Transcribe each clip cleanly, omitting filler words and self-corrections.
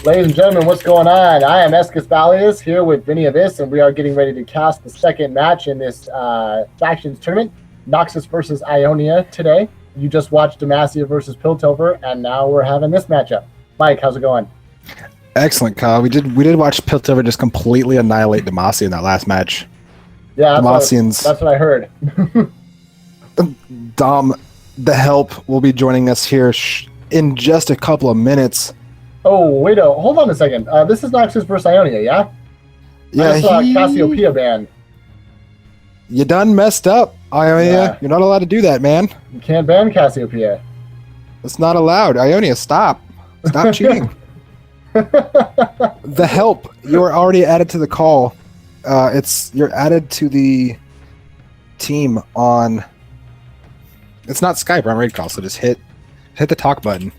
Ladies and gentlemen, what's going on? I am Escus Valius here with Vinny Abyss, and we are getting ready to cast the second match in this Factions tournament, Noxus versus Ionia today. You just watched Demacia versus Piltover, and now we're having this matchup. Mike, how's it going? Excellent, Kyle. We did watch Piltover just completely annihilate Demacia in that last match. Yeah, that's what I heard. Dom, the help, will be joining us here in just a couple of minutes. Oh, wait, hold on a second. This is Noxus versus Ionia, yeah? Yeah, I saw Cassiopeia ban. You done messed up, Ionia. Yeah. You're not allowed to do that, man. You can't ban Cassiopeia. It's not allowed. Ionia, stop. Stop cheating. The help, you're already added to the call. You're added to the team on... It's not Skype or on Raid Call, so just hit the talk button.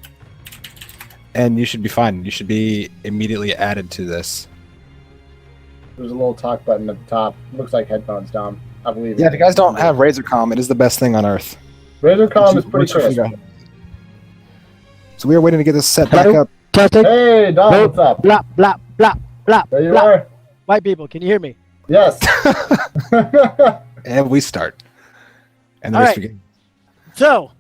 And you should be fine. You should be immediately added to this. There's a little talk button at the top. Looks like headphones, Dom. I believe. Yeah, if you guys don't have Razorcom, it is the best thing on earth. Razorcom is pretty crisp. So we are waiting to get this set back up. Hey, Dom, what's up? Blah, blah, blah, blah, there you blah. are. White people, can you hear me? Yes. And we start. And the All rest right. begin. So,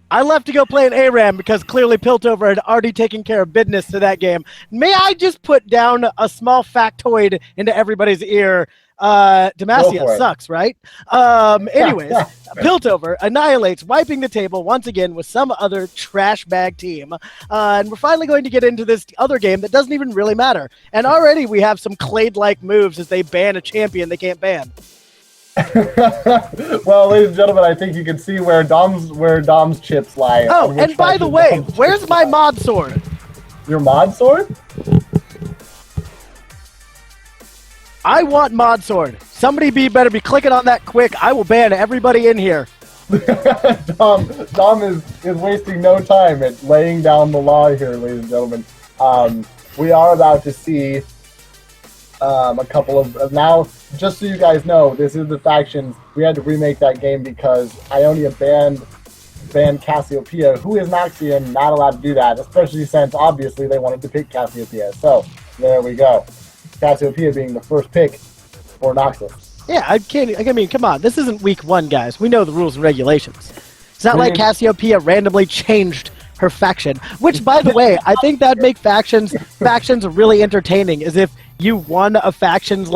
I left to go play an ARAM because clearly Piltover had already taken care of business to that game. May I just put down a small factoid into everybody's ear? Demacia sucks, right? Anyways, Piltover annihilates, wiping the table once again with some other trash bag team. And we're finally going to get into this other game that doesn't even really matter. And already we have some Clade-like moves as they ban a champion they can't ban. Well, ladies and gentlemen, I think you can see where Dom's chips lie. Oh, and by the way, where's my mod sword? Your mod sword? I want mod sword. Somebody better be clicking on that quick. I will ban everybody in here. Dom is wasting no time at laying down the law here, ladies and gentlemen. We are about to see a couple of now. Just so you guys know, this is the Factions. We had to remake that game because Ionia banned Cassiopeia, who is Noxian, not allowed to do that, especially since obviously they wanted to pick Cassiopeia. So there we go. Cassiopeia being the first pick for Noxus. Yeah, I mean, come on. This isn't week one, guys. We know the rules and regulations. It's not like Cassiopeia randomly changed her faction. Which, by the way, I think that'd make factions really entertaining. Is if you won a factions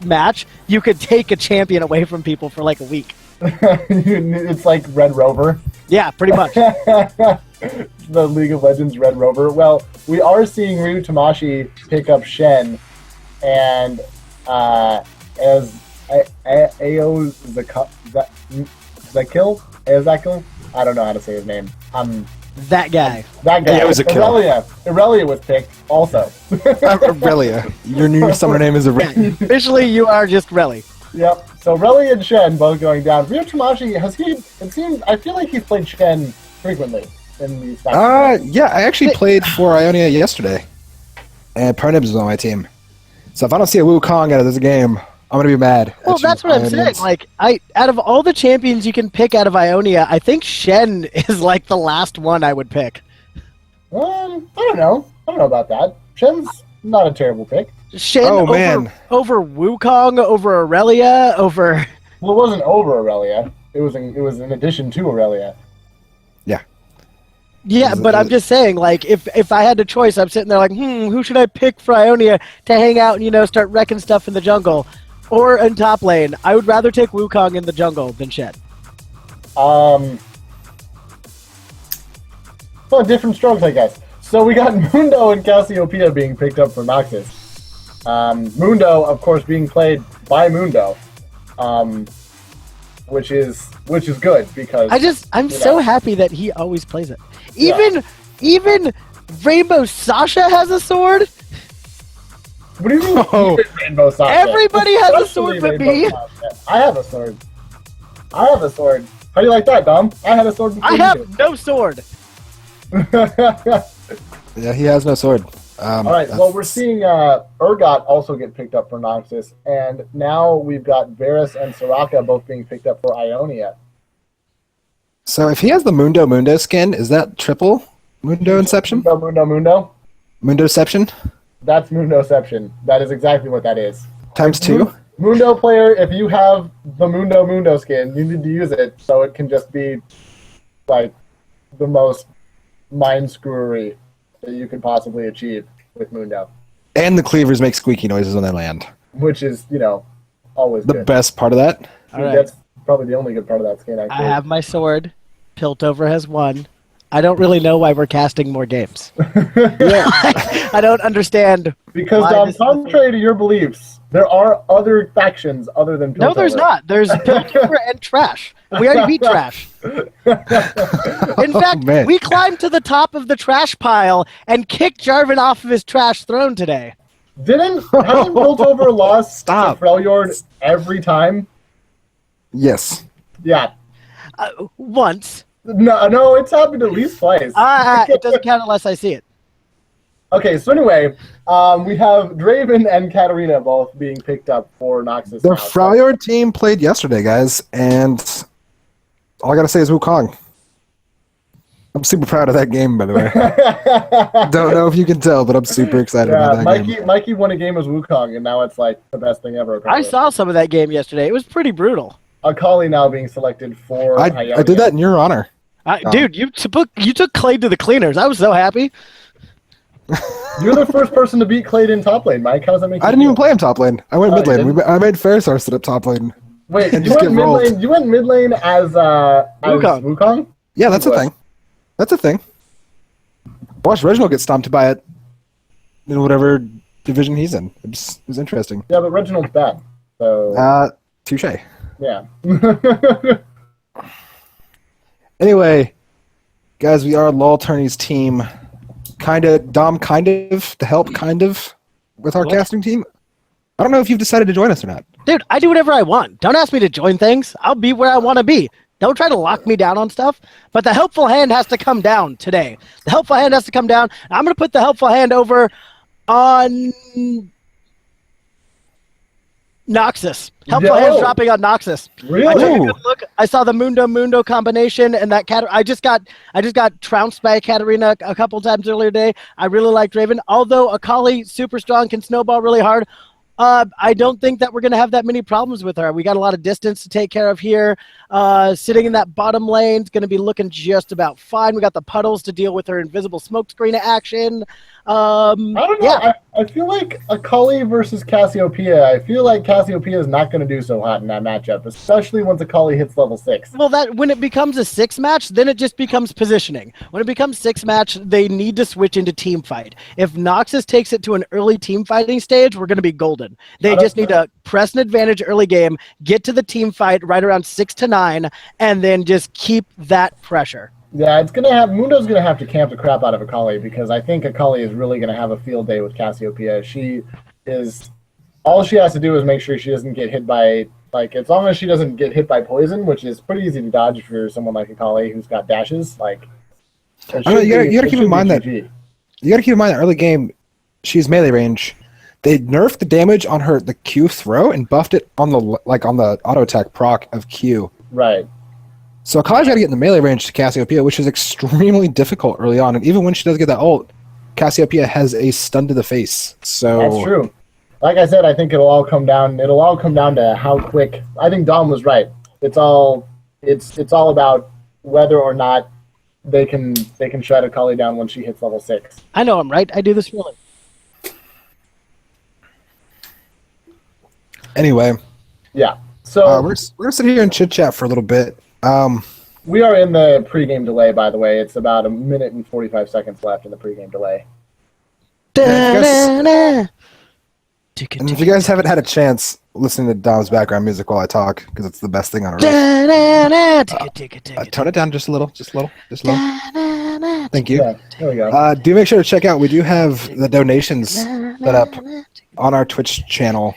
match, you could take a champion away from people for like a week. It's like Red Rover. Yeah, pretty much. The League of Legends Red Rover. Well, we are seeing Ryu Tamashi pick up Shen, and as Ao Zakil? I don't know how to say his name. That guy. Yeah, it was a kill. Irelia was picked also. Irelia. Your new summoner name is Irelia. Yeah, officially, you are just Relly. Yep. So Relly and Shen both going down. Ryu Tamashi, I feel like he's played Shen frequently in these matches. Yeah, I actually played for Ionia yesterday. And Pernibs was on my team. So if I don't see a Wukong out of this game, I'm gonna be mad. Well, that's what I'm saying. Like, out of all the champions you can pick out of Ionia, I think Shen is like the last one I would pick. I don't know about that. Shen's not a terrible pick. Shen over Wukong, over Irelia, over. Well, it wasn't over Irelia. It was in addition to Irelia. Yeah. Yeah, but I'm just saying, like, if I had a choice, I'm sitting there like, who should I pick for Ionia to hang out and, start wrecking stuff in the jungle? Or in top lane, I would rather take Wukong in the jungle than Shen. Well, different strokes, I guess. So we got Mundo and Cassiopeia being picked up for Noxus. Mundo, of course, being played by Mundo, which is good because I'm so happy that he always plays it. Even Rainbow Sasha has a sword. What do you mean, Rainbow Sasha? Everybody has a sword but me. I have a sword. How do you like that, Dom? I had a sword before. I have no sword. Yeah, he has no sword. All right, well, we're seeing Urgot also get picked up for Noxus, and now we've got Varus and Soraka both being picked up for Ionia. So if he has the Mundo skin, is that triple Mundo Inception? Mundo. Mundoception? That's Mundoception. That is exactly what that is. Times 2. Mundo player, if you have the Mundo skin, you need to use it so it can just be like the most mind screwery that you could possibly achieve with Mundo. And the cleavers make squeaky noises when they land. Which is, always The good. best part of that. All right. That's probably the only good part of that skin, actually. I have my sword. Piltover has won. I don't really know why we're casting more games. I don't understand. Because, why Dom, this is contrary to your beliefs, there are other factions other than Piltover. No, there's not. There's Piltover and Trash. We already beat Trash. In fact, man. we climbed to the top of the trash pile and kicked Jarvan off of his trash throne today. Hasn't Piltover lost Stop. to Freljord every time? Yes. Yeah. Once. No, it's happened at least twice. It doesn't count unless I see it. Okay, so anyway, we have Draven and Katarina both being picked up for Noxus. The now. Freljord team played yesterday, guys, and all I gotta say is Wukong. I'm super proud of that game, by the way. Don't know if you can tell, but I'm super excited about that game. Mikey won a game as Wukong, and now it's like the best thing ever. I saw some of that game yesterday. It was pretty brutal. Akali now being selected for I Ionia. did that in your honor. Dude, you took Clay to the cleaners. I was so happy. You're the first person to beat Clade in top lane, Mike. How does that make you I didn't feel? even play him top lane. I went Oh, mid you lane. didn't? I made Fairsource sit up top lane. Wait, and you just went get mid rolled. lane. You went mid lane as Wukong. Wukong? Yeah, that's a What? thing. That's a thing. Watch Reginald get stomped by it in whatever division he's in. It was interesting. Yeah, but Reginald's bad. So Touche. yeah. Anyway, guys, we are LOL Tourney's team. Dom, to help, with our What? casting team. I don't know if you've decided to join us or not. Dude, I do whatever I want. Don't ask me to join things. I'll be where I want to be. Don't try to lock me down on stuff. But the helpful hand has to come down today. The helpful hand has to come down. I'm going to put the helpful hand over on Noxus. Helpful hand's Yo. dropping on Noxus. I Really? took a good look. I saw the Mundo combination, and that I just got trounced by Katarina a couple times earlier today. I really like Draven. Although Akali, super strong, can snowball really hard. I don't think that we're going to have that many problems with her. We got a lot of distance to take care of here. Sitting in that bottom lane is going to be looking just about fine. We got the puddles to deal with her invisible smoke screen action. I don't know. Yeah. I feel like Akali versus Cassiopeia. I feel like Cassiopeia is not going to do so hot in that matchup, especially once Akali hits level 6. Well, when it becomes a 6 match, then it just becomes positioning. When it becomes 6 match, they need to switch into team fight. If Noxus takes it to an early team fighting stage, we're going to be golden. They just need to press an advantage early game, get to the team fight right around 6 to 9, and then just keep that pressure. Yeah, Mundo's gonna have to camp the crap out of Akali because I think Akali is really gonna have a field day with Cassiopeia. All she has to do is make sure she doesn't get hit by, as long as she doesn't get hit by poison, which is pretty easy to dodge for someone like Akali who's got dashes. I know, you gotta keep in mind that early game, she's melee range. They nerfed the damage on the Q throw and buffed it on the auto attack proc of Q. Right. So Akali's got to get in the melee range to Cassiopeia, which is extremely difficult early on. And even when she does get that ult, Cassiopeia has a stun to the face. So That's true. Like I said, I think it'll all come down to how quick. I think Dom was right. It's all about whether or not they can shut Akali down when she hits level 6. I know I'm right. I do this really. Anyway, Yeah. So we're gonna sit here and chit chat for a little bit. we are in the pregame delay, by the way. It's about 1 minute and 45 seconds left in the pregame delay. And if you guys haven't had a chance listening to Dom's background music while I talk, because it's the best thing on earth. Tone it down just a little. Thank you. Yeah, there we go. Do make sure to check out. We do have the donations set up on our Twitch channel.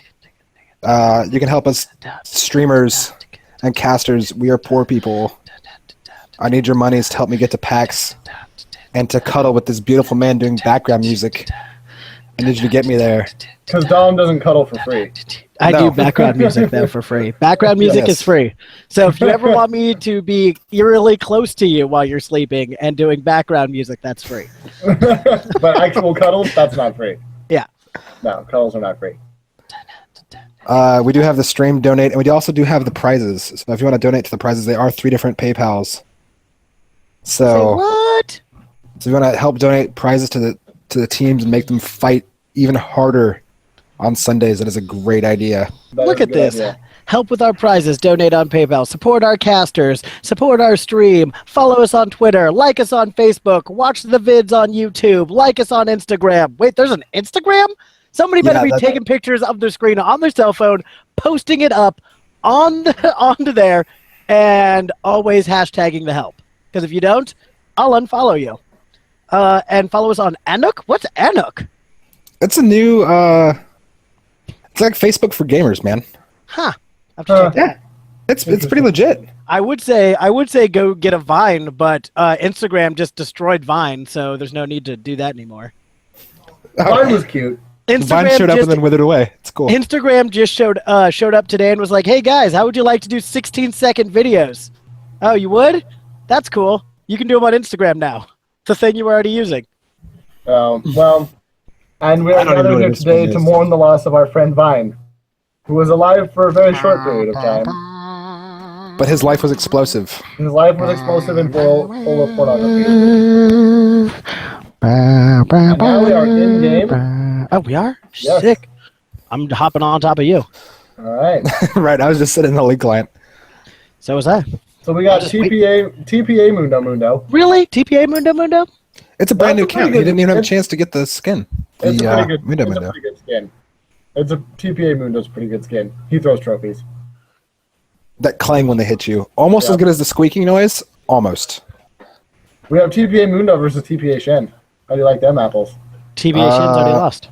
You can help us, streamers and casters. We are poor people. I need your monies to help me get to PAX and to cuddle with this beautiful man doing background music. I need you to get me there. Because Dom doesn't cuddle for free. I No. do background music though for free. Background music Yes. is free. So if you ever want me to be eerily close to you while you're sleeping and doing background music, that's free. But actual cuddles, that's not free. Yeah. No, colors are not free. We do have the stream donate, and we also do have the prizes. So if you want to donate to the prizes, they are 3 different PayPals. Say So, what? if you want to help donate prizes to the teams and make them fight even harder on Sundays, that is a great idea. That Look is a at good this. idea. Help with our prizes. Donate on PayPal. Support our casters. Support our stream. Follow us on Twitter. Like us on Facebook. Watch the vids on YouTube. Like us on Instagram. Wait, there's an Instagram? Somebody better be taking pictures of their screen on their cell phone, posting it up onto there, and always hashtagging the help. Because if you don't, I'll unfollow you. And follow us on Anuk? What's Anuk? It's a new, it's like Facebook for gamers, man. Huh. I have to check that. It's pretty legit. I would say go get a Vine, but Instagram just destroyed Vine, so there's no need to do that anymore. Vine was cute. Vine showed up and then withered away. It's cool. Instagram just showed up today and was like, "Hey guys, how would you like to do 16-second videos?" Oh, you would? That's cool. You can do them on Instagram now. It's a thing you were already using. Well, and we are I don't even know gathered what here this today one to is. mourn the loss of our friend Vine, who was alive for a very short period of time. But his life was explosive. His life was explosive and full of pornography. And now we are in game. Oh, we are? Yes. Sick. I'm hopping on top of you. All right. Right, I was just sitting in the league client. So was I. So we got TPA Mundo. Really? TPA Mundo? It's a brand new That's a pretty account. He good- didn't even have a it's- chance to get the skin. It's a The pretty good. Mundo It's a Mundo. pretty good skin. It's a TPA Mundo's pretty good skin. He throws trophies. That clang when they hit you. Almost Yeah. as good as the squeaking noise. Almost. We have TPA Mundo versus TPA Shen. How do you like them apples? TBA Shen's already lost.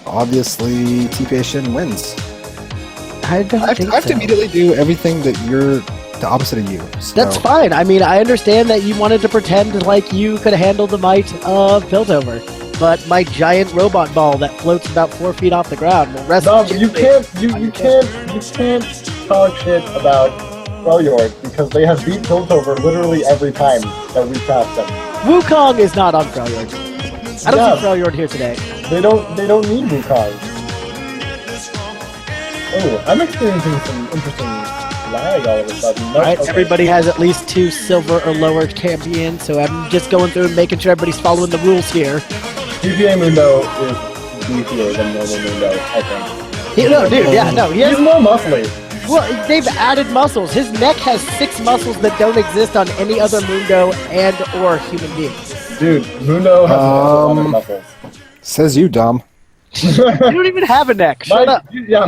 Obviously, TPA Shen wins. I don't I have think to so. immediately do everything that you're the opposite of you. So. That's fine. I mean, I understand that you wanted to pretend like you could handle the might of Piltover, but my giant robot ball that floats about 4 feet off the ground will rest. No, you can't talk shit about Freljord because they have beat Piltover literally every time that we passed them. Wukong is not on Freljord. I don't Yeah. see Freljord here today. They don't need Wukong. Oh, I'm experiencing some interesting lag all of a sudden. Nope, Alright, okay. everybody has at least 2 silver or lower champions, so I'm just going through and making sure everybody's following the rules here. TPA Mundo is beefier than normal Mundo, I think. He He's has, more muscly. well, they've added muscles. His neck has 6 muscles that don't exist on any other Mundo and or human being. Dude, Mundo has lots of other muscles. Says you, Dom. You don't even have a neck. Shut Mike, up. you don't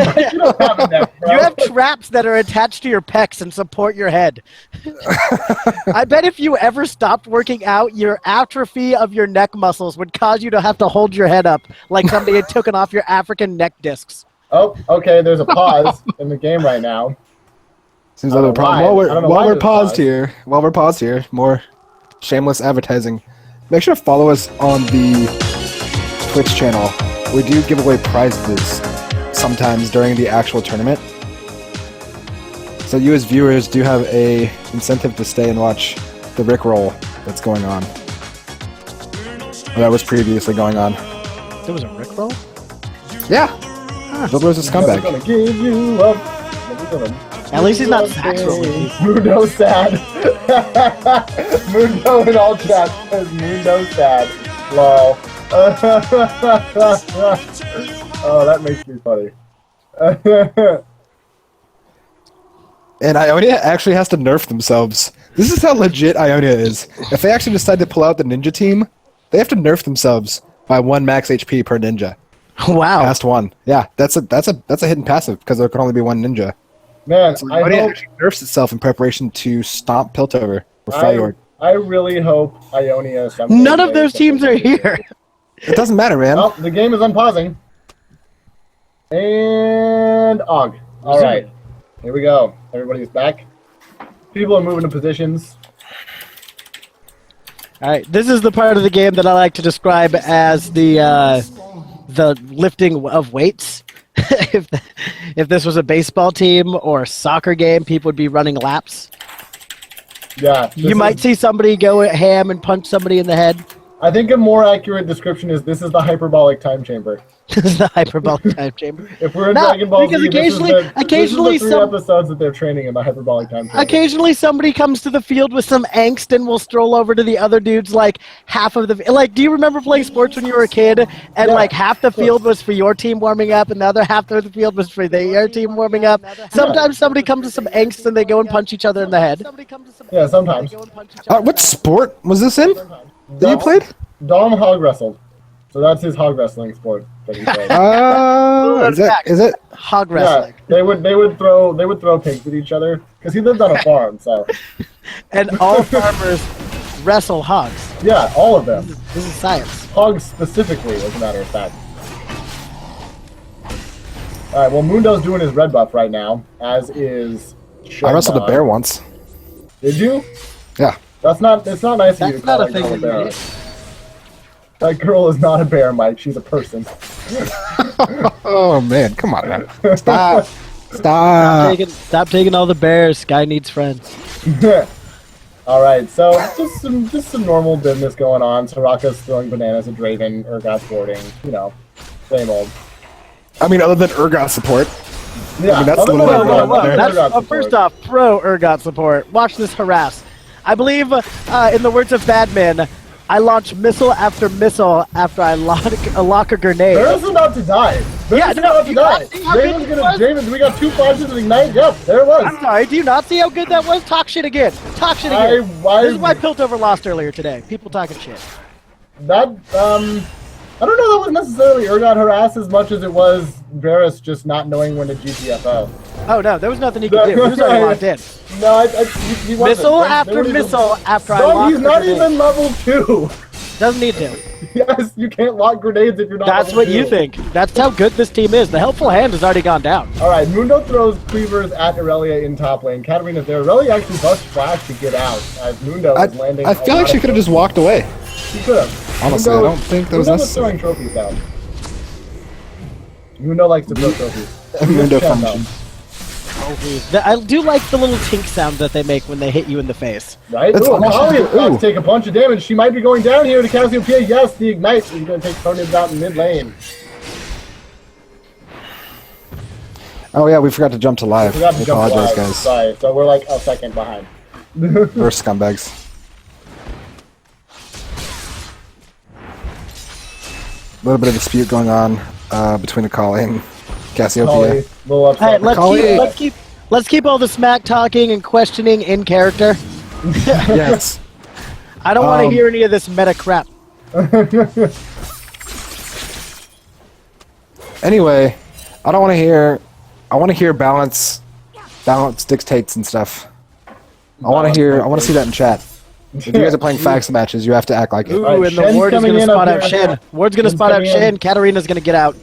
have a neck, bro. You have traps that are attached to your pecs and support your head. I bet if you ever stopped working out, your atrophy of your neck muscles would cause you to have to hold your head up like somebody had taken off your African neck discs. Oh, okay, there's a pause in the game right now. Seems I like don't a know problem. why. I don't know While why we're there's paused here, more shameless advertising. Make sure to follow us on the Twitch channel. We do give away prizes sometimes during the actual tournament. So you as viewers do have a incentive to stay and watch the Rickroll that's going on. Or that was previously going on. There was a Rickroll? Yeah. Builder's a Never scumbag. gonna give you up. Never gonna At least he's not give you sax up. rolling. Mundo sad. Mundo in all chat says Mundo sad. Lol. Oh, that makes me funny. And Ionia actually has to nerf themselves. This is how legit Ionia is. If they actually decide to pull out the ninja team, they have to nerf themselves by 1 max HP per ninja. Wow. Past 1. Yeah, that's a hidden passive because there can only be 1 ninja. Man, So I Ionia hope, actually nerfs itself in preparation to stomp Piltover or Freljord. I really hope Ionia someday None of plays those teams are something. here. It doesn't matter, man. Oh, the game is unpausing. And Og. All right, here we go. Everybody's back. People are moving to positions. All right, this is the part of the game that I like to describe as the lifting of weights. if this was a baseball team or a soccer game, people would be running laps. Yeah. You might see somebody go ham and punch somebody in the head. I think a more accurate description is this is the hyperbolic time chamber. The hyperbolic time chamber. If we're in No, Dragon Ball because Z, occasionally this is the 3 some episodes that they're training in the hyperbolic time chamber. occasionally somebody comes to the field with some angst and will stroll over to the other dudes like half of the like. Do you remember playing sports when you were a kid and Yeah, like half the field was for your team warming up and the other half of the field was for their team warming up? Sometimes somebody comes to some angst and they go and punch each other in the head. Yeah, sometimes. What sport was this in that you played? Dom hog wrestled. So that's his hog wrestling sport that he played. Is it? Hog Yeah, wrestling. they would throw pigs at each other because he lived on a farm. So And all farmers wrestle hogs. yeah, all of them. This is science. Hogs specifically, as a matter of fact. All right. Well, Mundo's doing his red buff right now, as is. I wrestled a bear once. Did you? Yeah. That's not. It's not nice of you That's to call not a that girl thing a that you bear. do. That girl is not a bear, Mike. She's a person. Oh man, come on, man. Stop. Stop. Stop taking all the bears. Guy needs friends. All right, so just some normal business going on. Soraka's throwing bananas at Draven. Urgot's boarding. You know, same old. I mean, other than Urgot support. Yeah, I mean, that's other a than little Urgot, bit Whoa, more other than there. Urgot First support. off, pro Urgot support. Watch this harass. I believe, in the words of Badman, I launch missile after missile after I lock a grenade. Varus is about to die. Yeah, Varus is no, about to you die. not see how good it was? Draven, we got 2 flashes of ignite. Yep, there it was. I'm sorry, do you not see how good that was? Talk shit again. Talk shit again. This is why Piltover lost earlier today. People talking shit. That I don't know that was necessarily Urgot harass as much as it was Varus just not knowing when to GTFO. Oh no, there was nothing he could do. He was already locked in. No, he wasn't. Missile They after wouldn't even- missile after I No, lock he's the not grenade. even level 2. Doesn't need to. Yes, you can't lock grenades if you're not That's level what you 2. think. That's how good this team is. The helpful hand has already gone down. Alright, Mundo throws cleavers at Irelia in top lane. Katarina's there. Irelia actually busts flash to get out as Mundo is landing. I feel like she could have just walked away. She could have. Honestly, I don't think that was Mundo necessary. throwing trophies down. Mundo likes to throw trophies. Mundo Shen, though. function. I do like the little tink sound that they make when they hit you in the face. Right? That's Ooh, almost- Akali is about ooh. to take a bunch of damage. She might be going down here to Cassiopeia. Yes, the ignite is going to take Tony's out in mid lane. Oh yeah, we forgot to jump to live. Forgot to I jump apologize, live. guys. Sorry, so we're like a second behind. We're scumbags. A little bit of dispute going on between Akali and Cassiopeia. Akali, a little All upset. right, Akali- let's keep all the smack talking and questioning in character. Yes. I don't want to hear any of this meta crap. Anyway, I don't want to hear. I want to hear balance. Balance dictates and stuff. I want to hear. I want to see that in chat. If you guys are playing fax matches, you have to act like it. Ooh, Right, and the Shen's ward is coming going to in spot up out here. Shen. Ward's going to Shen's spot out coming in. Shen. Katarina's going to get out.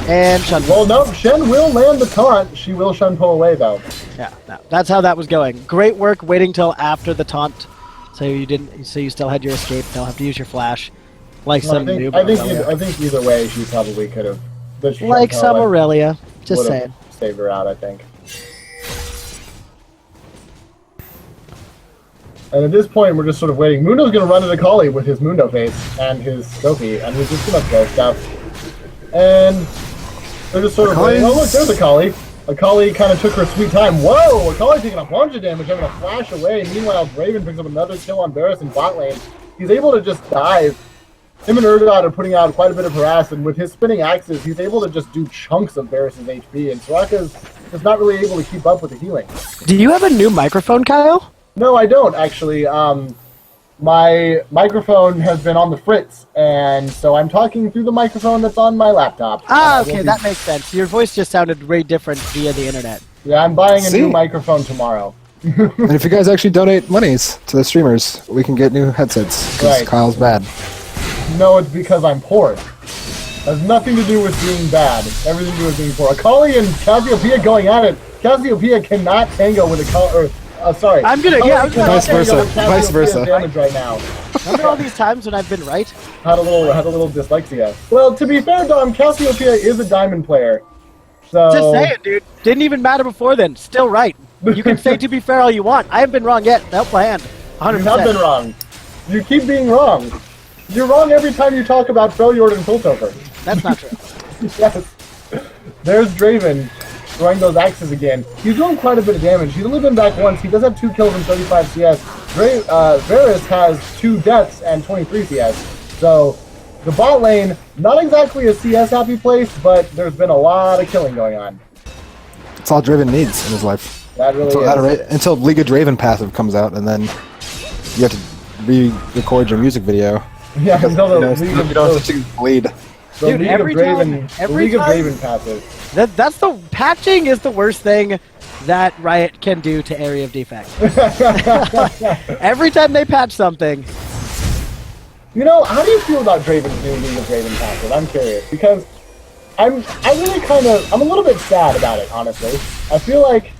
And Shun. Well, no, Shen will land the taunt. She will Shun pull away, though. Yeah, no, that's how that was going. Great work waiting till after the taunt, so you didn't. So you still had your escape. Don't have to use your flash, like Well, some noob. I think either way, she probably could have. Like some Irelia. Just saying. Saved her out, I think. And at this point, we're just sort of waiting. Mundo's going to run into Akali with his Mundo face and his Sophie, and he's just going to throw stuff. And they're just sort of waiting. Oh, look, there's Akali. Akali kind of took her sweet time. Whoa! Akali taking a bunch of damage, having a flash away. Meanwhile, Draven picks up another kill on Varus in bot lane. He's able to just dive. Him and Urgot are putting out quite a bit of harass, and with his spinning axes, he's able to just do chunks of Varus' HP, and Soraka's just not really able to keep up with the healing. Do you have a new microphone, Kyle? No, I don't, actually. My microphone has been on the fritz, and so I'm talking through the microphone that's on my laptop. Ah, And I okay, will that be- makes sense. Your voice just sounded very different via the internet. Yeah, I'm buying a See? new microphone tomorrow. And if you guys actually donate monies to the streamers, we can get new headsets. Because Right. Kyle's bad. No, it's because I'm poor. Has nothing to do with being bad. Everything to do with being poor. Akali and Cassiopeia going at it. Cassiopeia cannot tango with Akali. Sorry. I'm gonna- Akali yeah, I was gonna cannot Vice versa. tango with Vice Cassiopeia's versa. damage right now. Remember all these times when I've been right? Had a little dyslexia. Well, to be fair, Dom, Cassiopeia is a diamond player. So Just say it, dude. Didn't even matter before then. Still right. You can say to be fair all you want. I haven't been wrong yet. Help my hand. 100%. You have been wrong. You keep being wrong. You're wrong every time you talk about Freljord and Piltover. That's not true. Yes. There's Draven throwing those axes again. He's doing quite a bit of damage. He's only been back once. He does have 2 kills and 35 CS. Varus has 2 deaths and 23 CS. So the bot lane, not exactly a CS happy place, but there's been a lot of killing going on. That's all Draven needs in his life. That really is. Until League of Draven passive comes out, and then you have to re-record your music video. Yeah, until the League of bleed. The Dude, League of Draven passive. That's the patching is the worst thing that Riot can do to Area of Defect. Every time they patch something. You know, how do you feel about Draven's new League of Draven passive? I'm curious because I'm a little bit sad about it, honestly. I feel like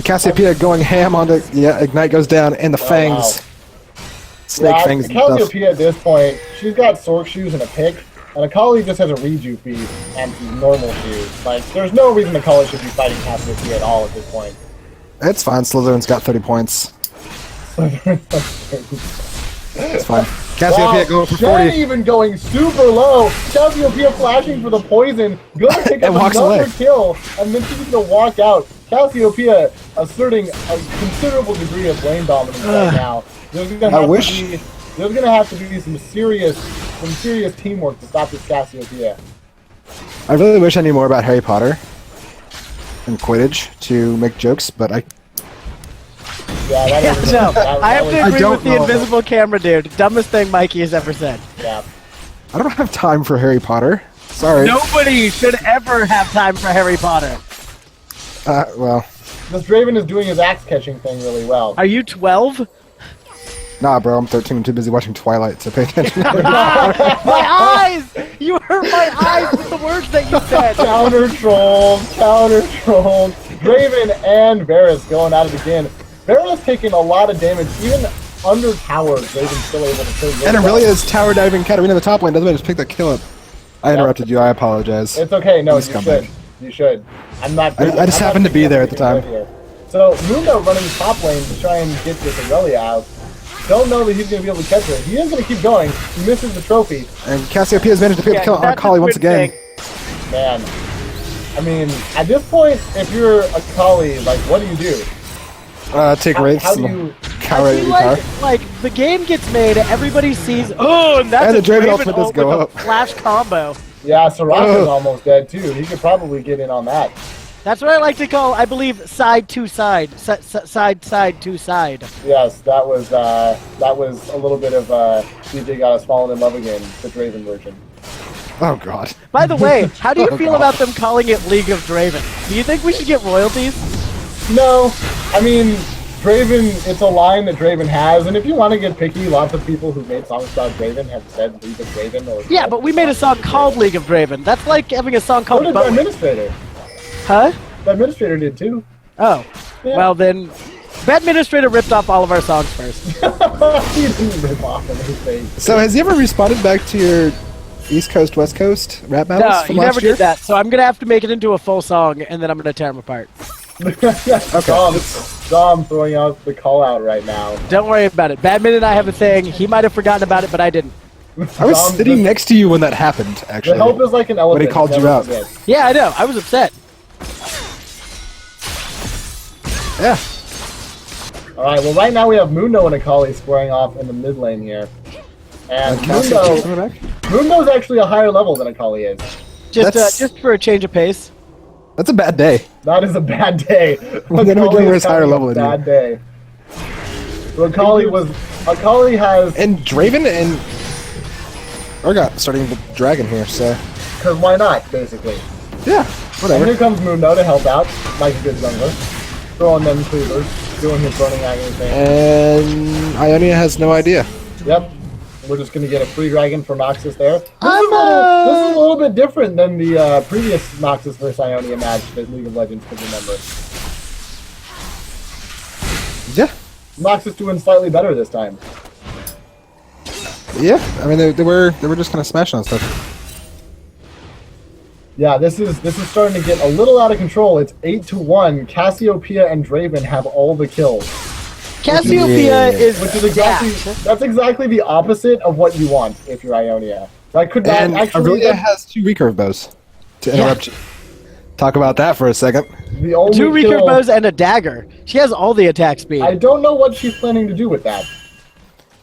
Cassiopeia going ham on the Ignite goes down and the fangs. Wow. Snake fangs and stuff. Cassiopeia at this point, she's got Sork shoes and a pick, and Akali just has a reju feed and some normal shoes. Like, there's no reason Akali should be fighting Cassiopeia at all at this point. It's fine, Slytherin's got 30 points. It's fine. Cassiopeia going for 40. Shen even going super low. Cassiopeia flashing for the poison. Gonna pick up walks another away. kill, and then she's gonna walk out. Cassiopeia asserting a considerable degree of lane dominance right now. There's gonna have to be some serious teamwork to stop this Cassiopeia. I really wish I knew more about Harry Potter and Quidditch to make jokes, but I Yeah, that is. No, I have to agree don't with the know. invisible camera dude. Dumbest thing Mikey has ever said. Yeah. I don't have time for Harry Potter. Sorry. Nobody should ever have time for Harry Potter. Well, This Draven is doing his axe catching thing really well. Are you 12? nah, bro. I'm 13. I'm too busy watching Twilight to pay attention. My eyes! You hurt my eyes with the words that you said. Counter trolled. Draven and Varus going at it again. Varus taking a lot of damage, even under tower. Draven's still able to kill. And Irelia is tower diving Katarina in the top lane. Doesn't matter, just pick that kill up. I interrupted you. I apologize. It's okay. No, You you scumbag. should. You should. I'm not. I just happened to be there at the time. So Mundo running top lane to try and get this Irelia out. Don't know that he's going to be able to catch her. He is going to keep going. He misses the trophy. And Cassiopeia's managed to pick up kill on that's Akali a once good again. thing. Man, I mean, at this point, if you're Akali, like, what do you do? Take wraiths How do and you? cower I at feel your tower. like the game gets made, everybody sees, oh, and that's And a the Draven Draven ultimate does ult go with a up. flash combo. Yeah, Soraka's Ugh. almost dead too. He could probably get in on that. That's what I like to call, I believe, side to side. Side to side. Yes, that was a little bit of DJ Got Us Falling in Love Again, the Draven version. Oh god. By the way, how do you Oh, feel God. about them calling it League of Draven? Do you think we should get royalties? No, I mean, Draven, it's a line that Draven has, and if you want to get picky, lots of people who made songs about Draven have said League of Draven. Or Yeah, but we made a song called League of Draven. That's like having a song So called did the Bowie. Administrator. Huh? The Administrator did too. Oh. Yeah. Well then, the Administrator ripped off all of our songs first. He didn't rip off anything. So has he ever responded back to your East Coast, West Coast rap battles No, from he last never year? did that. So I'm gonna have to make it into a full song, and then I'm gonna tear him apart. Dom throwing out the call out right now. Don't worry about it. Badman and I have a thing. He might have forgotten about it, but I didn't. I was Dom, sitting next to you when that happened, The actually. help is like an elephant. When he called you never out. forgets. Yeah, I know. I was upset. Yeah. Alright, well right now we have Mundo and Akali squaring off in the mid lane here. And Cassio coming back? Mundo's actually a higher level than Akali is. Just for a change of pace. That's a bad day. That is a bad day. Well, then we Akali give her is his higher having a level than you. bad day. So Akali has, And Draven and Urgot starting the dragon here, so because why not, basically. yeah, And whatever. here comes Mundo to help out, like a good jungler. Throwing them cleavers, doing his running agony thing. And Ionia has no idea. Yep. We're just gonna get a free dragon for Noxus there. This is a I'm, little bit different than the previous Noxus vs Ionia match that League of Legends could remember. Yeah, Noxus doing slightly better this time. yeah. I mean, they were just kind of smashing on stuff. Yeah, this is starting to get a little out of control. It's 8-1. Cassiopeia and Draven have all the kills. Cassiopeia is Which is exactly stacked. that's exactly the opposite of what you want if you're Ionia. I could not And actually. Irelia has 2 recurve bows. To interrupt you. Talk about that for a second. The only 2 recurve kill- bows and a dagger. She has all the attack speed. I don't know what she's planning to do with that.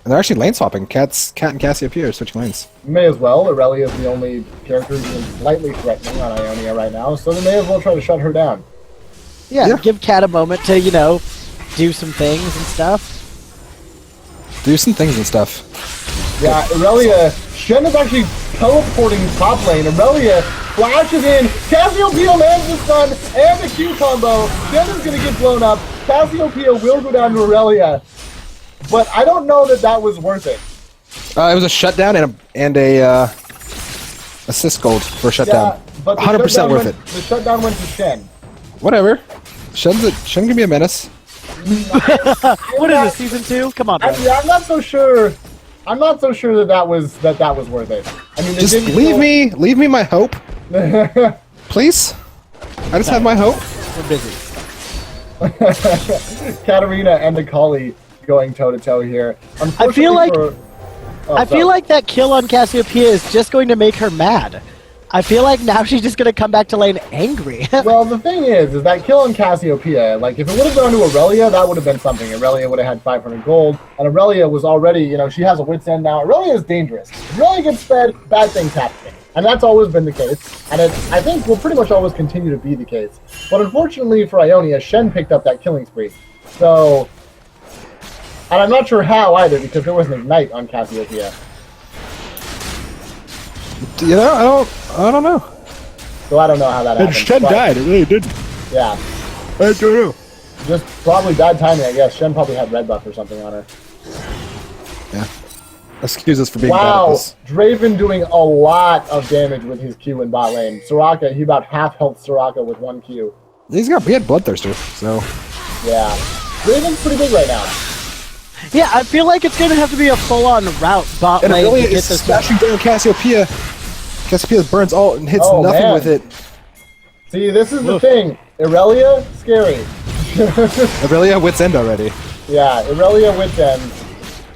And they're actually lane swapping. Cat and Cassiopeia are switching lanes. May as well. Irelia is the only character who's slightly threatening on Ionia right now, so they may as well try to shut her down. Yeah, give Cat a moment to, do some things and stuff. Do some things and stuff. Yeah, Irelia, Shen is actually teleporting top lane. Irelia flashes in. Cassiopeia lands the stun and the Q combo. Shen is going to get blown up. Cassiopeia will go down to Irelia. But I don't know that that was worth it. It was a shutdown and a assist gold for a shutdown. But the 100% shutdown worth went, it. The shutdown went to Shen. Whatever. Shen can be a menace. What is this, season 2? Come on, bro. I'm not so sure. I'm not so sure that was worth it. I mean, they Just didn't leave me my hope, please. I just have my hope. We're busy. Katarina and Akali going toe to toe here. I feel like that kill on Cassiopeia is just going to make her mad. I feel like now she's just going to come back to lane angry. Well, the thing is that kill on Cassiopeia, like, if it would have gone to Irelia, that would have been something. Irelia would have had 500 gold, and Irelia was already, she has a wit's end now. Irelia is dangerous. If Irelia gets fed, bad things happen. And that's always been the case, and I think will pretty much always continue to be the case. But unfortunately for Ionia, Shen picked up that killing spree. So, and I'm not sure how either, because there was an ignite on Cassiopeia. I don't know. So I don't know how that happened. Shen but- died. It really didn't. Yeah. I don't know. Just probably bad timing, I guess. Shen probably had red buff or something on her. Yeah. Excuse us for being bad at Wow, this. Draven doing a lot of damage with his Q in bot lane. Soraka, he about half health Soraka with 1 Q. He had Bloodthirster, so Yeah. Draven's pretty big right now. Yeah, I feel like it's going to have to be a full-on route bot and lane Irelia to get is this. smashing down Cassiopeia. Cassiopeia burns ult and hits Oh, nothing man. with it. See, this is the Oof. thing. Irelia, scary. Irelia wits end already. Yeah, Irelia with them.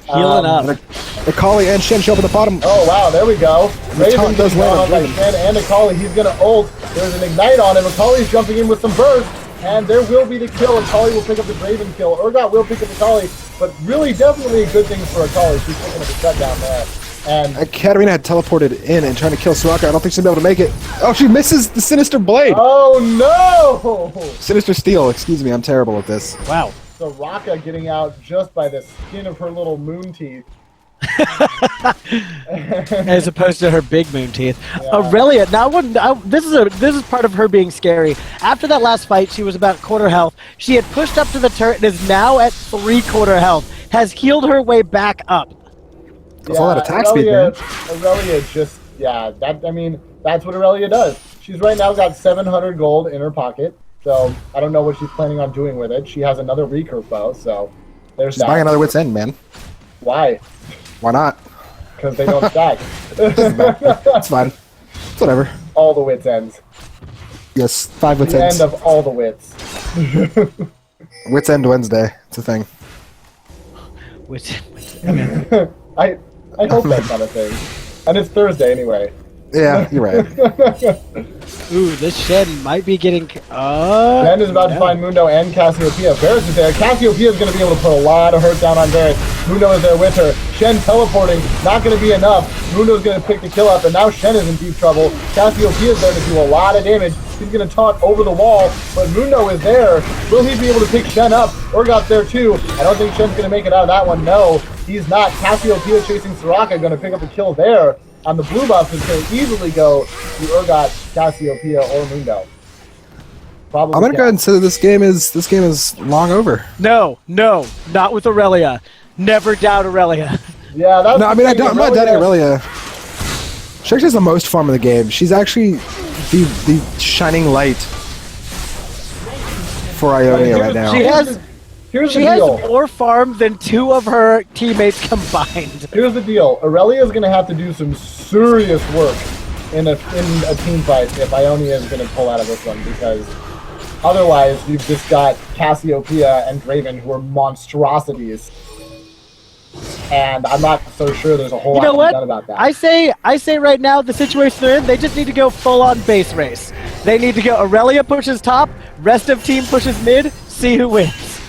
Healing up. And Akali and Shen show up at the bottom. Oh, wow, there we go. Raven taunt does getting well on on by Draven. Shen and Akali. He's going to ult. There's an ignite on him. Akali's jumping in with some burst. And there will be the kill. Akali will pick up the Draven kill. Urgot will pick up Akali. But really, definitely a good thing for Akali. She's picking up the shutdown there. And Katarina had teleported in and trying to kill Soraka. I don't think she'll be able to make it. Oh, she misses the Sinister Blade. oh no! Sinister Steel. Excuse me, I'm terrible at this. Wow. Soraka getting out just by the skin of her little moon teeth. As opposed to her big moon teeth. Yeah. Irelia, this is part of her being scary. After that last fight, she was about quarter health. She had pushed up to the turret and is now at 3/4 health. Has healed her way back up. That's a lot of attack speed, man. Irelia just, that's what Irelia does. She's right now got 700 gold in her pocket, so I don't know what she's planning on doing with it. She has another recurve bow, so there's She's that. buying another wit's end, man. Why? Why not? Because they don't stack. It's fine. It's whatever. All the wits ends. Yes, 5 wits The ends. end of all the wits. Wits end Wednesday. It's a thing. Which, I hope that's not a thing. And it's Thursday anyway. Yeah, you're right. ooh, this Shen might be getting. Ben is about to find Mundo and Cassiopeia. Varus is there. Cassiopeia is going to be able to put a lot of hurt down on Varus. Mundo is there with her. Shen teleporting. Not going to be enough. Mundo's going to pick the kill up, and now Shen is in deep trouble. Cassiopeia is there to do a lot of damage. He's going to taunt over the wall, but Mundo is there. Will he be able to pick Shen up? Urgot's there too. I don't think Shen's going to make it out of that one. No, he's not. Cassiopeia chasing Soraka, going to pick up a kill there. On the blue buff is going to easily go to Urgot, Cassiopeia, or Mundo. Probably. I'm gonna go ahead and say that this game is long over. No, not with Irelia. Never doubt Irelia. Yeah, that's. No, I the mean thing, I'm not doubting Irelia. She actually has the most farm in the game. She's actually the shining light for Ionia right now. Here's She the has deal. more farm than 2 of her teammates combined. Here's the deal. Irelia is going to have to do some serious work in a team fight if Ionia is going to pull out of this one, because Otherwise, you've just got Cassiopeia and Draven, who are monstrosities. And I'm not so sure there's a whole lot to be done about that. I say right now, the situation they're in, they just need to go full-on base race. They need to go Irelia pushes top, rest of team pushes mid, see who wins.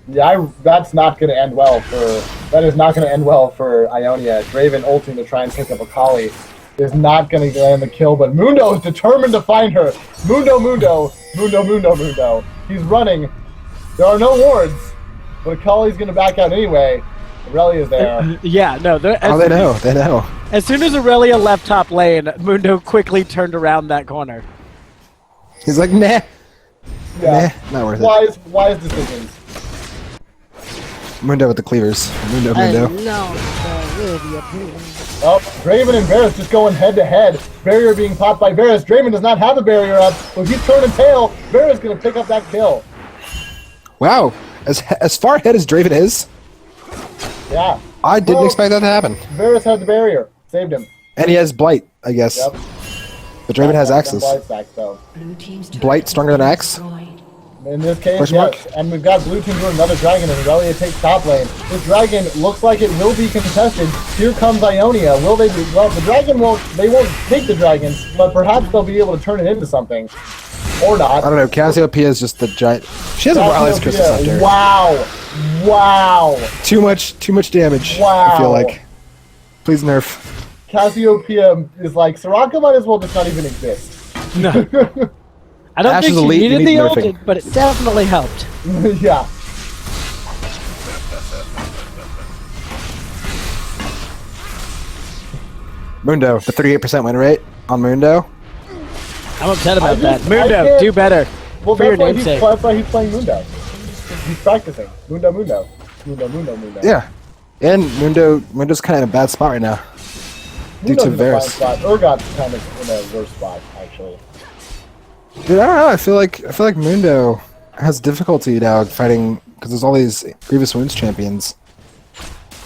Yeah, that's not going to end well for Ionia. Draven ulting to try and pick up Akali is not going to land the kill, but Mundo is determined to find her. Mundo. He's running. There are no wards, but Akali's going to back out anyway. Irelia is there. Yeah, no. They know. As soon as Irelia left top lane, Mundo quickly turned around that corner. He's like, nah. Yeah. Nah, not worth it. Wise decisions. Mundo with the cleavers. Mundo. Oh, Draven and Varus just going head-to-head. Barrier being popped by Varus. Draven does not have the barrier up, so he's turning tail. Varus going to pick up that kill. Wow. As far ahead as Draven is, yeah. I didn't expect that to happen. Varus had the barrier. Saved him. And he has Blight, I guess. Yep. But Draven has Axes. Blight stacks, though. Blight stronger than Axe? In this case, Question mark? yes. And we've got blue team doing another dragon, and Irelia takes top lane. This dragon looks like it will be contested. Here comes Ionia. Will they be? Well, the dragon won't take the dragon, but perhaps they'll be able to turn it into something. Or not. I don't know. Cassiopeia is just the giant. She has a wireless crystal scepter. Wow. Too much damage. Wow. I feel like. Please nerf. Cassiopeia is like, Soraka might as well just not even exist. No. I don't Ash think is she elite, needed you the need ult, nerfing. but it definitely helped. Yeah. Mundo, the 38% win rate on Mundo. I'm upset about that. I Mundo, can't- do better. Well, For your that's namesake. why he's playing Mundo. He's practicing. Mundo. Yeah. And Mundo's kind of in a bad spot right now. Due Mundo's to in a fine Varus. spot. Urgot's kind of in a worse spot, actually. Dude, I don't know. I feel like Mundo has difficulty now fighting because there's all these previous wounds champions.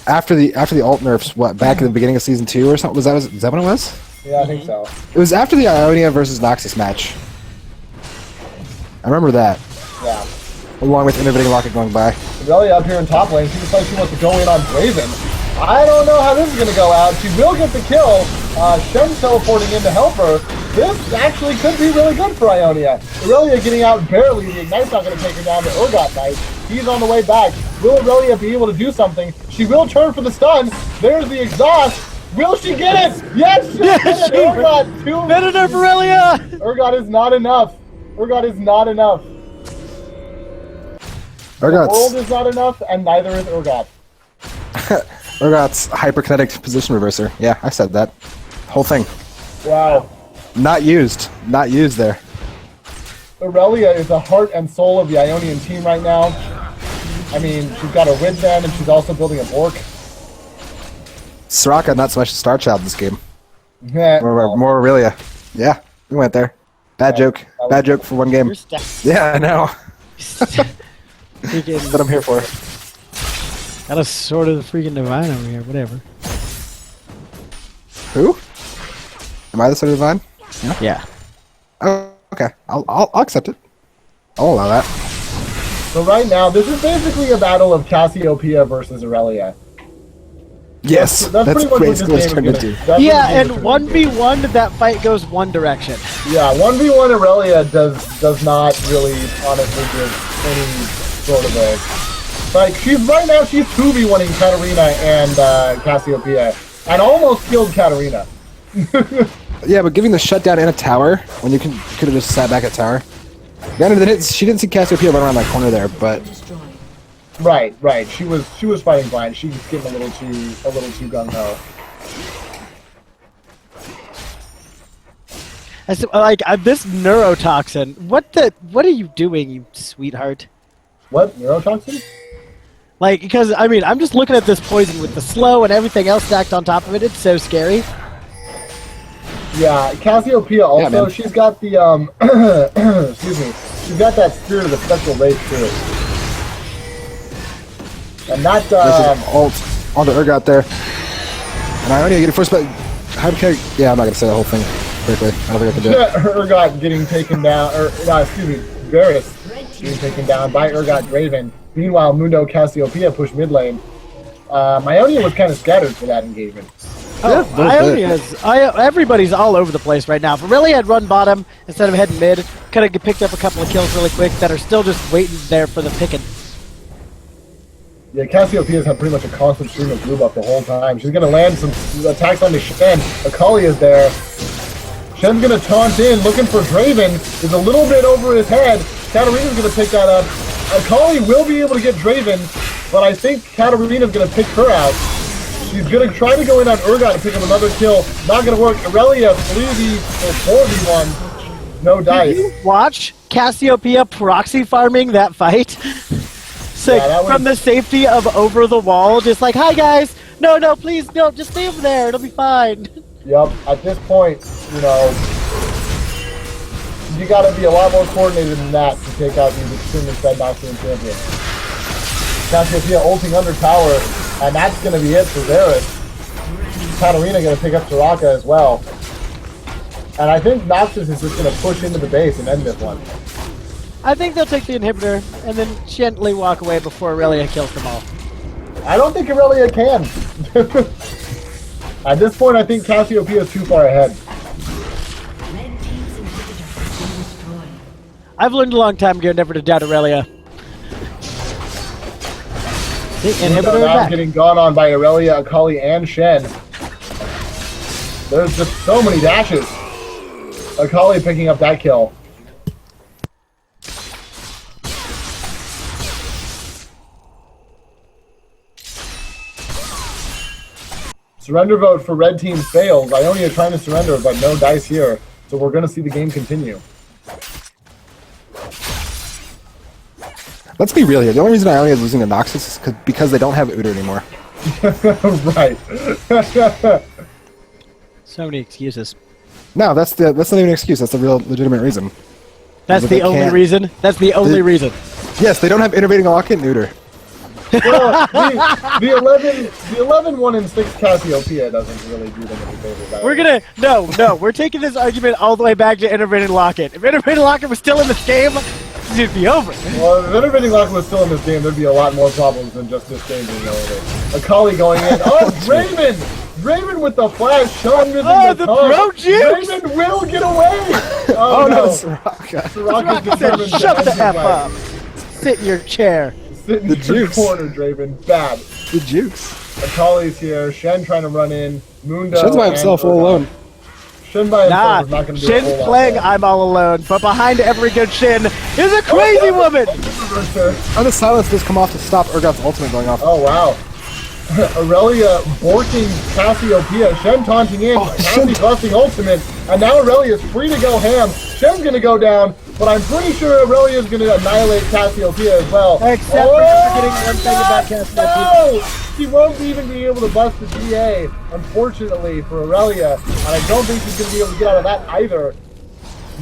After the alt nerfs, what, back in the beginning of season 2 or something? Is that when it was? Yeah, I think so. It was after the Ionia versus Noxus match. I remember that, Yeah. along with Innovating Rocket going by. Irelia up here in top lane. She looks like she wants to go in on Draven. I don't know how this is going to go out. She will get the kill. Shen teleporting in to help her. This actually could be really good for Ionia. Irelia getting out barely. The Ignite's not going to take her down to Urgot Knight. He's on the way back. Will Irelia be able to do something? She will turn for the stun. There's the exhaust. Will she get it? Yes, she Yes, did it. she- Urgot, two. Better for Irelia! Urgot is not enough. Urgot is not enough. The world Urgot's is not enough, and neither is Urgot. hyperkinetic position reverser. Yeah, I said that. Whole thing. Wow. Not used there. Irelia is the heart and soul of the Ionian team right now. I mean, she's got her Widman, and she's also building a Bork. Soraka, not so much a star child in this game. Yeah. More Irelia. Yeah, we went there. Bad joke. Bad joke for one game. You're stuck. Yeah, I know. Freaking, That's what I'm here for. got a sword of the freaking divine over here, whatever. Who? Am I the sort of divine? Yeah. Oh, okay. I'll accept it. I'll allow that. So right now, this is basically a battle of Cassiopeia versus Irelia. Yes, That's pretty much what this basically game is turned gonna into. that's what Yeah, this game and is gonna be. 1v1, that fight goes one direction. Yeah, 1v1 Irelia does not really honestly give any sort of a... Like, she's 2v1ing Katarina and Cassiopeia, and almost killed Katarina. Yeah, but giving the shutdown in a tower when you could have just sat back at tower. Granted, she didn't see Cassiopeia run around that corner there, but Right. She was fighting blind. She was getting a little too gung ho. This neurotoxin. What are you doing, you sweetheart? What, neurotoxin? Like, because I mean, I'm just looking at this poison with the slow and everything else stacked on top of it. It's so scary. Yeah, Cassiopeia also. man. She's got the excuse me. She's got that spirit of the spectral wraith too. And that there's an ult on the Urgot there. And Ionia getting first, but how can I? Yeah, I'm not gonna say the whole thing quickly. I don't think I can do it. Urgot getting taken down, or no, excuse me, Varus being taken down by Urgot Draven. Meanwhile, Mundo Cassiopeia push mid lane. Ionia was kind of scattered for that engagement. Everybody's all over the place right now. If Irelia had run bottom instead of heading mid, could have picked up a couple of kills really quick that are still just waiting there for the picking. Yeah, Cassiopeia's had pretty much a constant stream of blue buff the whole time. She's going to land some attacks on the Shen. Akali is there. Shen's going to taunt in, looking for Draven. Is a little bit over his head. Katarina's going to pick that up. Akali will be able to get Draven, but I think Katarina's going to pick her out. She's going to try to go in on Urgot to pick up another kill. Not going to work. Irelia, 3v or 4v1. No dice. Did you watch Cassiopeia proxy farming that fight? So yeah, from the safety of over the wall, just like, hi guys, no, please, no, just stay over there, it'll be fine. Yep, at this point, you know, you gotta be a lot more coordinated than that to take out these extremely fed Noxian champions. Cassiopeia ulting under tower, and that's gonna be it for Varus. Katarina gonna pick up Soraka as well. And I think Noxus is just gonna push into the base and end this one. I think they'll take the inhibitor and then gently walk away before Irelia kills them all. I don't think Irelia can. At this point, I think Cassiopeia is too far ahead. I've learned a long time ago never to doubt Irelia. The inhibitor now back. Getting gone on by Irelia, Akali, and Shen. There's just so many dashes. Akali picking up that kill. Surrender vote for red team fails. Ionia trying to surrender, but no dice here. So we're going to see the game continue. Let's be real here. The only reason Ionia is losing to Noxus is because they don't have Udyr anymore. Right. So many excuses. No, that's not even an excuse. That's the real legitimate reason. That's the only reason? That's the only reason. Yes, they don't have innovating lock-in Udyr. Well, the 11 1-6 Cassiopeia doesn't really do them any favors. We're gonna we're taking this argument all the way back to Innovating Locket. If Innovating Locket was still in this game, it'd be over. Well, if Innovating Locket was still in this game, there'd be a lot more problems than just this game being over. Akali going in. Oh, Draven! Draven with the flash, Shen missing the pro juice! Draven will get away! Oh no, Soraka. Soraka said, shut the F up. Sit in your chair. Sit in your corner, Draven. Bad. The jukes. Akali's here. Shen trying to run in. Mundo. Shen's by himself, all alone. Shen by himself is not going to do Shen's a whole playing lot. I'm all alone, but behind every good Shen is a crazy woman! Oh, the silence does come off to stop Urgot's ultimate going off. Oh, wow. Irelia borking Cassiopeia. Shen taunting in. Cassie busting ultimate. And now Irelia is free to go ham. Shen's going to go down, but I'm pretty sure Irelia is going to annihilate Cassiopeia as well. Except for forgetting one thing about Cassiopeia. No! She won't even be able to bust the DA, unfortunately, for Irelia. And I don't think she's going to be able to get out of that either.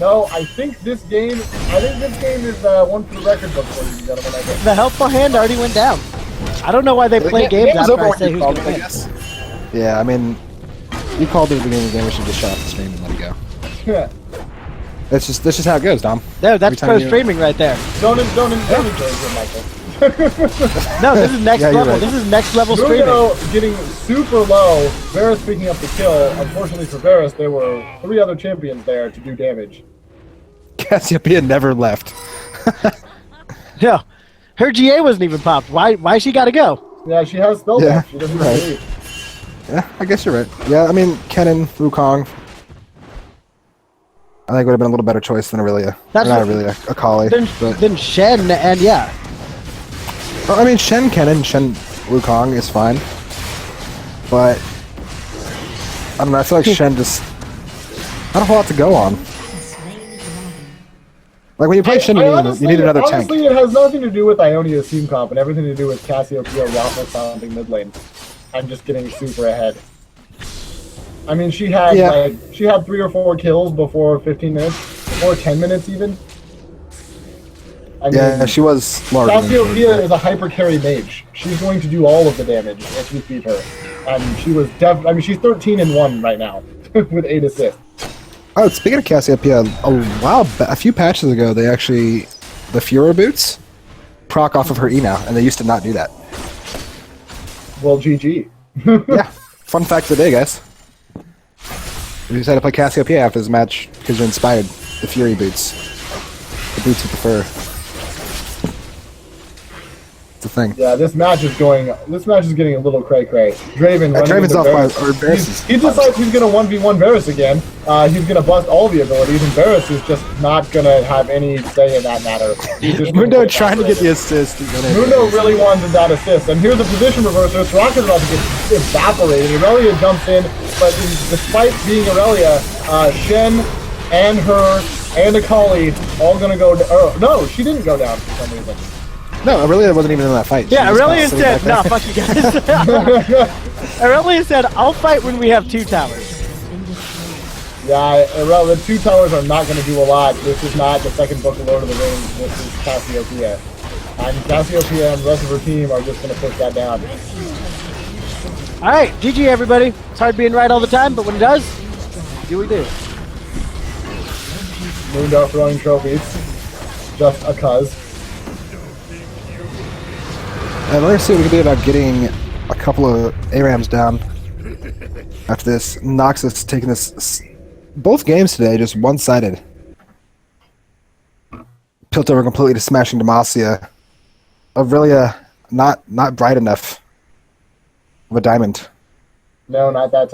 No, I think this game is one for the record book, ladies and gentlemen. I guess. The helpful hand already went down. I don't know why they play games after I say who's going to win. Yeah, I mean, you called it at the beginning of the game. We should just shut off the stream and let it go. Yeah. That's just how it goes, Dom. No, that's pro streaming right there. Don't encourage it, Michael. No, this is next level. Right. This is next level streaming. Mundo getting super low. Varus picking up the kill. Unfortunately for Varus, there were 3 other champions there to do damage. Cassiopeia never left. Yeah. Her GA wasn't even popped. Why she gotta go? Yeah, she has spell death. She doesn't leave. Yeah, I guess you're right. Yeah, I mean, Kennen, Wukong. I think would have been a little better choice than Irelia. Not Irelia, Akali. Then Shen, and yeah. Well, I mean, Shen, Kennen, Shen, Wukong is fine. But, I don't know, I feel like Shen just... not a whole lot to go on. Like, when you play Shen, you need another tank. Honestly, it has nothing to do with Ionia's team comp and everything to do with Cassiopeia waffle stomping mid lane. I'm just getting super ahead. I mean, she had 3 or 4 kills before 15 minutes, before 10 minutes even. I mean, she was large. Cassiopeia is a hyper carry mage. She's going to do all of the damage if you feed her. And she was I mean, she's 13-1 right now with 8 assists. Oh, speaking of Cassiopeia, a few patches ago, they actually the Fuhrer boots proc off of her E now, and they used to not do that. Well, GG. Yeah, fun fact of the day, guys. We decided to play Cassiopeia after this match because you're inspired. The Fury boots. The boots with the fur. It's a thing. Yeah, this match is getting a little cray-cray. Draven running Draven's into off Varus. by, or Varus. He decides he's going to 1v1 Varus again. He's going to bust all the abilities, and Varus is just not going to have any say in that matter. Mundo trying to get the assist. Mundo really wanted that assist, and here's a position reversal. Soraka's about to get evaporated. Irelia jumps in, but despite being Irelia, Shen and her and Akali all going to go... no, she didn't go down for some reason. No, Irelia wasn't even in that fight. Yeah, Irelia said, "No, fuck you guys." Irelia said, "I'll fight when we have 2 towers." Yeah, the 2 towers are not going to do a lot. This is not the second book of Lord of the Rings. This is Cassiopeia. And Cassiopeia and the rest of her team are just going to push that down. All right, GG everybody. It's hard being right all the time, but when it does, do we do? Mundo throwing trophies. Just a cuz. And let's see what we can do about getting a couple of ARAMs down after this. Noxus taking this both games today, just one-sided. Piltover completely to smashing Demacia. Irelia not bright enough of a diamond. No, not that time.